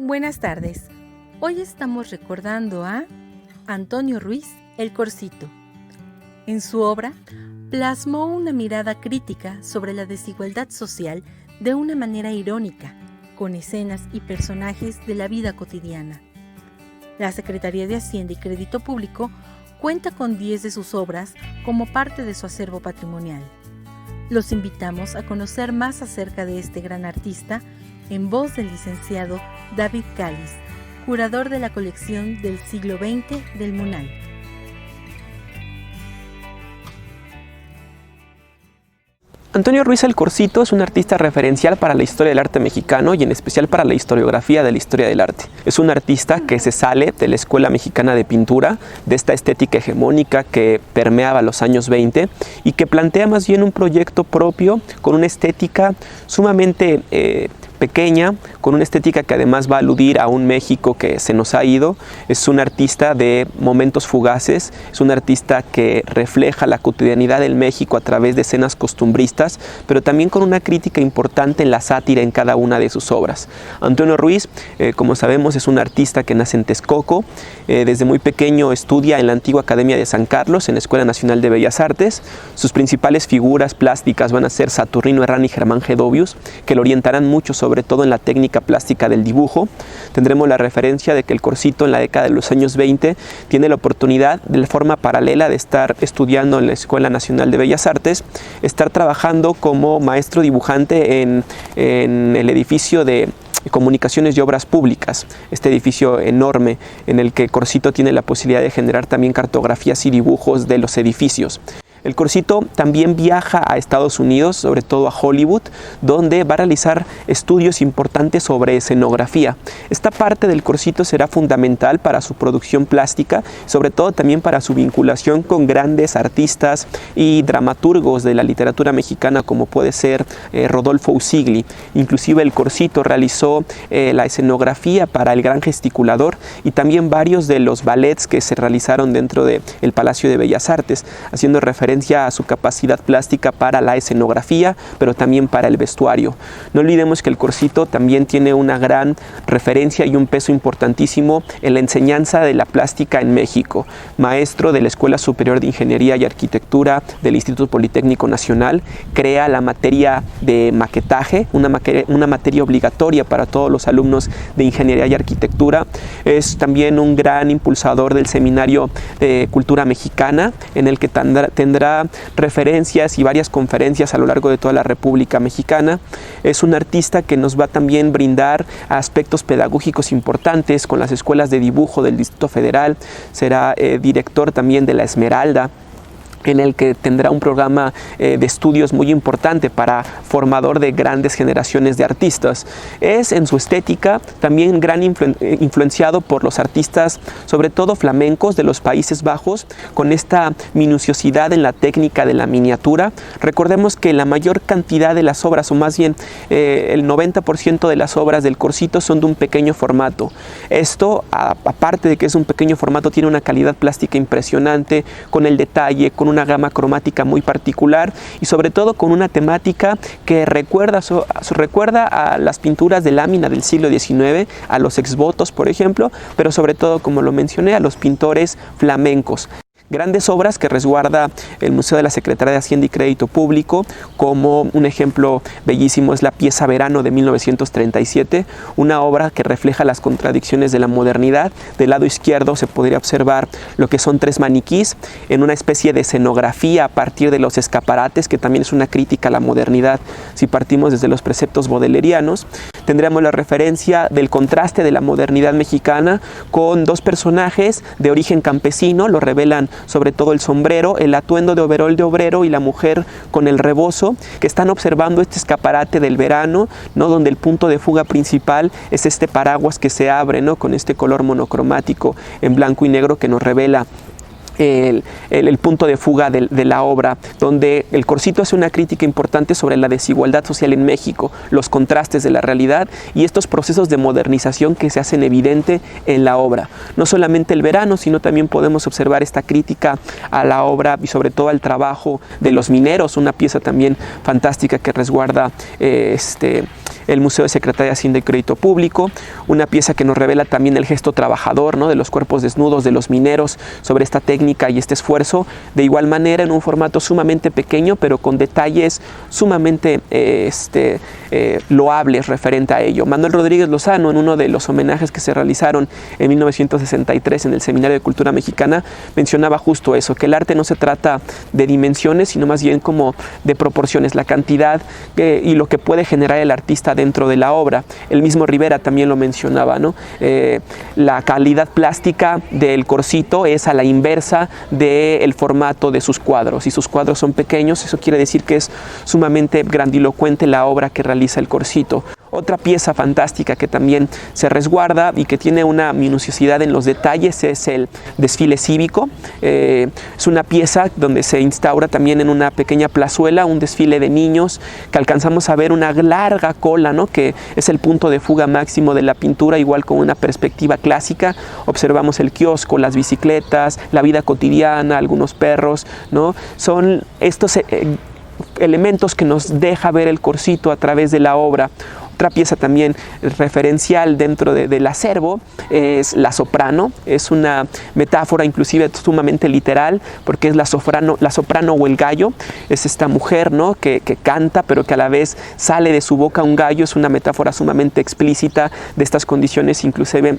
Buenas tardes. Hoy estamos recordando a Antonio Ruiz El Corsito. En su obra, plasmó una mirada crítica sobre la desigualdad social de una manera irónica, con escenas y personajes de la vida cotidiana. La Secretaría de Hacienda y Crédito Público cuenta con 10 de sus obras como parte de su acervo patrimonial. Los invitamos a conocer más acerca de este gran artista en voz del licenciado David Cáliz, curador de la colección del siglo XX del MUNAL. Antonio Ruiz El Corsito es un artista referencial para la historia del arte mexicano y en especial para la historiografía de la historia del arte. Es un artista que se sale de la Escuela Mexicana de Pintura, de esta estética hegemónica que permeaba los años 20 y que plantea más bien un proyecto propio con una estética sumamente pequeña, con una estética que además va a aludir a un México que se nos ha ido. Es un artista de momentos fugaces, es un artista que refleja la cotidianidad del México a través de escenas costumbristas, pero también con una crítica importante en la sátira en cada una de sus obras. Antonio Ruiz, como sabemos, es un artista que nace en Texcoco. Desde muy pequeño estudia en la antigua Academia de San Carlos, en la Escuela Nacional de Bellas Artes. Sus principales figuras plásticas van a ser Saturnino Herrán y Germán Gedovius, que lo orientarán mucho sobre todo en la técnica plástica del dibujo. Tendremos la referencia de que el Corsito en la década de los años 20 tiene la oportunidad de forma paralela de estar estudiando en la Escuela Nacional de Bellas Artes, estar trabajando como maestro dibujante en el edificio de Comunicaciones y Obras Públicas, este edificio enorme en el que Corsito tiene la posibilidad de generar también cartografías y dibujos de los edificios. El Corsito también viaja a Estados Unidos, sobre todo a Hollywood, donde va a realizar estudios importantes sobre escenografía. Esta parte del Corsito será fundamental para su producción plástica, sobre todo también para su vinculación con grandes artistas y dramaturgos de la literatura mexicana, como puede ser Rodolfo Usigli. Inclusive el Corsito realizó la escenografía para El Gran Gesticulador y también varios de los ballets que se realizaron dentro del Palacio de Bellas Artes, haciendo referencia a su capacidad plástica para la escenografía, pero también para el vestuario. No olvidemos que el Corsito también tiene una gran referencia y un peso importantísimo en la enseñanza de la plástica en México. Maestro de la Escuela Superior de Ingeniería y Arquitectura del Instituto Politécnico Nacional, crea la materia de maquetaje, una materia obligatoria para todos los alumnos de Ingeniería y Arquitectura. Es también un gran impulsador del Seminario de Cultura Mexicana, en el que tendrá referencias y varias conferencias a lo largo de toda la República Mexicana. Es un artista que nos va a también brindar aspectos pedagógicos importantes con las escuelas de dibujo del Distrito Federal. Será director también de La Esmeralda, en el que tendrá un programa de estudios muy importante para formador de grandes generaciones de artistas. Es en su estética también gran influenciado por los artistas, sobre todo flamencos de los Países Bajos, con esta minuciosidad en la técnica de la miniatura. Recordemos que la mayor cantidad de las obras, o más bien el 90% de las obras del Corsito son de un pequeño formato. Esto, aparte de que es un pequeño formato, tiene una calidad plástica impresionante, con el detalle, con una gama cromática muy particular y sobre todo con una temática que recuerda a las pinturas de lámina del siglo XIX, a los exvotos, por ejemplo, pero sobre todo, como lo mencioné, a los pintores flamencos. Grandes obras que resguarda el Museo de la Secretaría de Hacienda y Crédito Público, como un ejemplo bellísimo es la pieza Verano de 1937, una obra que refleja las contradicciones de la modernidad. Del lado izquierdo se podría observar lo que son 3 maniquís en una especie de escenografía a partir de los escaparates, que también es una crítica a la modernidad si partimos desde los preceptos bodelerianos. Tendríamos la referencia del contraste de la modernidad mexicana con 2 personajes de origen campesino, lo revelan sobre todo el sombrero, el atuendo de overol de obrero y la mujer con el rebozo, que están observando este escaparate del verano, ¿no? Donde el punto de fuga principal es este paraguas que se abre, ¿no? Con este color monocromático en blanco y negro que nos revela el punto de fuga de la obra, donde el Corsito hace una crítica importante sobre la desigualdad social en México, los contrastes de la realidad y estos procesos de modernización que se hacen evidente en la obra. No solamente el verano, sino también podemos observar esta crítica a la obra y sobre todo al trabajo de los mineros, una pieza también fantástica que resguarda el Museo de Secretaría de Hacienda y Crédito Público, una pieza que nos revela también el gesto trabajador, ¿no?, de los cuerpos desnudos de los mineros sobre esta técnica y este esfuerzo, de igual manera en un formato sumamente pequeño, pero con detalles sumamente loables referente a ello. Manuel Rodríguez Lozano, en uno de los homenajes que se realizaron en 1963 en el Seminario de Cultura Mexicana, mencionaba justo eso, que el arte no se trata de dimensiones, sino más bien como de proporciones, la cantidad y lo que puede generar el artista dentro de la obra. El mismo Rivera también lo mencionaba, ¿no? La calidad plástica del Corsito es a la inversa del formato de sus cuadros. Si sus cuadros son pequeños, eso quiere decir que es sumamente grandilocuente la obra que realiza el Corsito. Otra pieza fantástica que también se resguarda y que tiene una minuciosidad en los detalles es el desfile cívico. Es una pieza donde se instaura también en una pequeña plazuela un desfile de niños que alcanzamos a ver una larga cola, ¿no?, que es el punto de fuga máximo de la pintura, igual con una perspectiva clásica. Observamos el kiosco, las bicicletas, la vida cotidiana, algunos perros, ¿no? Son estos elementos que nos deja ver el Corsito a través de la obra. Otra pieza también referencial dentro del acervo es la soprano. Es una metáfora inclusive sumamente literal, porque es la soprano o el gallo. Es esta mujer, ¿no?, que canta, pero que a la vez sale de su boca un gallo. Es una metáfora sumamente explícita de estas condiciones inclusive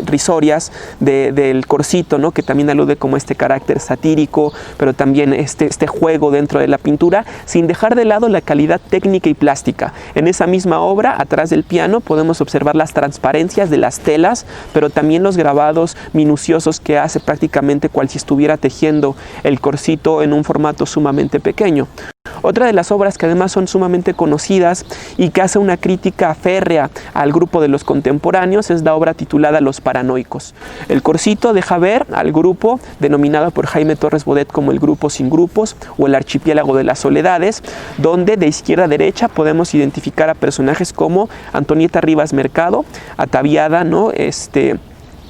risorias del Corsito, ¿no?, que también alude como este carácter satírico, pero también este juego dentro de la pintura, sin dejar de lado la calidad técnica y plástica. En esa misma obra, atrás del piano, podemos observar las transparencias de las telas, pero también los grabados minuciosos que hace prácticamente cual si estuviera tejiendo el Corsito en un formato sumamente pequeño. Otra de las obras que además son sumamente conocidas y que hace una crítica férrea al grupo de los contemporáneos es la obra titulada Los Paranoicos. El Corsito deja ver al grupo denominado por Jaime Torres Bodet como el Grupo Sin Grupos o el Archipiélago de las Soledades, donde de izquierda a derecha podemos identificar a personajes como Antonieta Rivas Mercado, ataviada, ¿no?,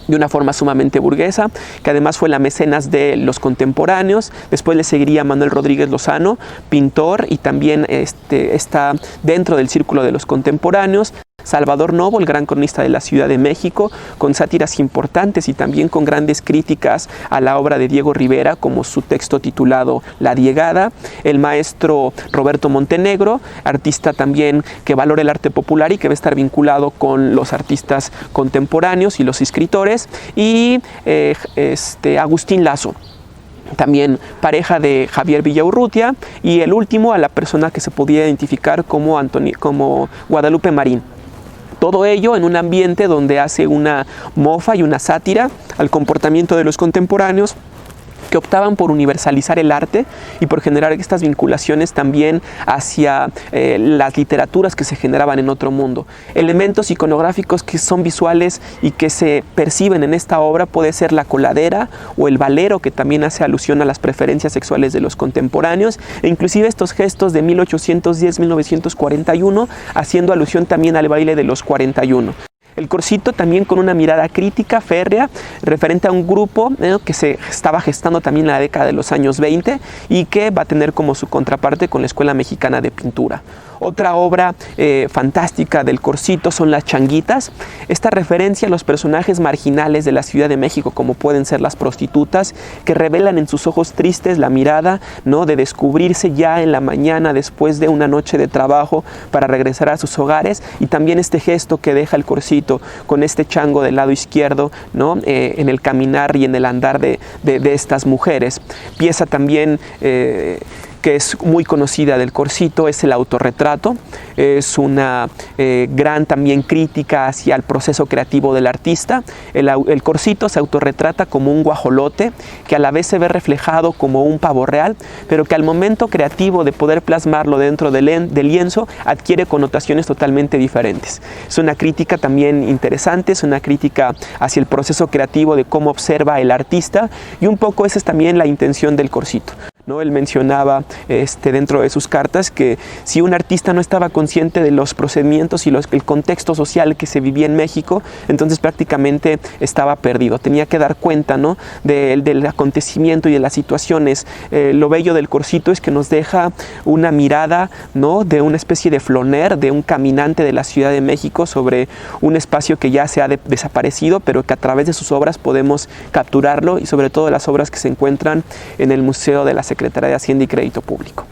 de una forma sumamente burguesa, que además fue la mecenas de los contemporáneos. Después le seguiría Manuel Rodríguez Lozano, pintor, y también está dentro del círculo de los contemporáneos. Salvador Novo, el gran cronista de la Ciudad de México, con sátiras importantes y también con grandes críticas a la obra de Diego Rivera, como su texto titulado La Diegada. El maestro Roberto Montenegro, artista también que valora el arte popular y que va a estar vinculado con los artistas contemporáneos y los escritores. Y Agustín Lazo, también pareja de Javier Villaurrutia, y el último a la persona que se podía identificar como Guadalupe Marín. Todo ello en un ambiente donde hace una mofa y una sátira al comportamiento de los contemporáneos, que optaban por universalizar el arte y por generar estas vinculaciones también hacia las literaturas que se generaban en otro mundo. Elementos iconográficos que son visuales y que se perciben en esta obra puede ser la coladera o el valero, que también hace alusión a las preferencias sexuales de los contemporáneos, e inclusive estos gestos de 1810-1941 haciendo alusión también al baile de los 41. El Corsito también con una mirada crítica, férrea, referente a un grupo que se estaba gestando también en la década de los años 20 y que va a tener como su contraparte con la Escuela Mexicana de Pintura. Otra obra fantástica del Corsito son las changuitas. Esta referencia a los personajes marginales de la Ciudad de México, como pueden ser las prostitutas, que revelan en sus ojos tristes la mirada, ¿no?, de descubrirse ya en la mañana después de una noche de trabajo para regresar a sus hogares, y también este gesto que deja el Corsito con este chango del lado izquierdo, ¿no?, en el caminar y en el andar de estas mujeres. Pieza también que es muy conocida del Corsito es el autorretrato. Es una gran también crítica hacia el proceso creativo del artista. El Corsito se autorretrata como un guajolote que a la vez se ve reflejado como un pavo real, pero que al momento creativo de poder plasmarlo dentro del lienzo adquiere connotaciones totalmente diferentes. Es una crítica también interesante, es una crítica hacia el proceso creativo de cómo observa el artista, y un poco esa es también la intención del Corsito. ¿no? Él mencionaba dentro de sus cartas que si un artista no estaba consciente de los procedimientos y el contexto social que se vivía en México, entonces prácticamente estaba perdido. Tenía que dar cuenta, ¿no? del acontecimiento y de las situaciones. Lo bello del Corcito es que nos deja una mirada, ¿no? de una especie de floner, de un caminante de la Ciudad de México sobre un espacio que ya se ha desaparecido, pero que a través de sus obras podemos capturarlo, y sobre todo las obras que se encuentran en el Museo de la Secretaría de Hacienda y Crédito Público.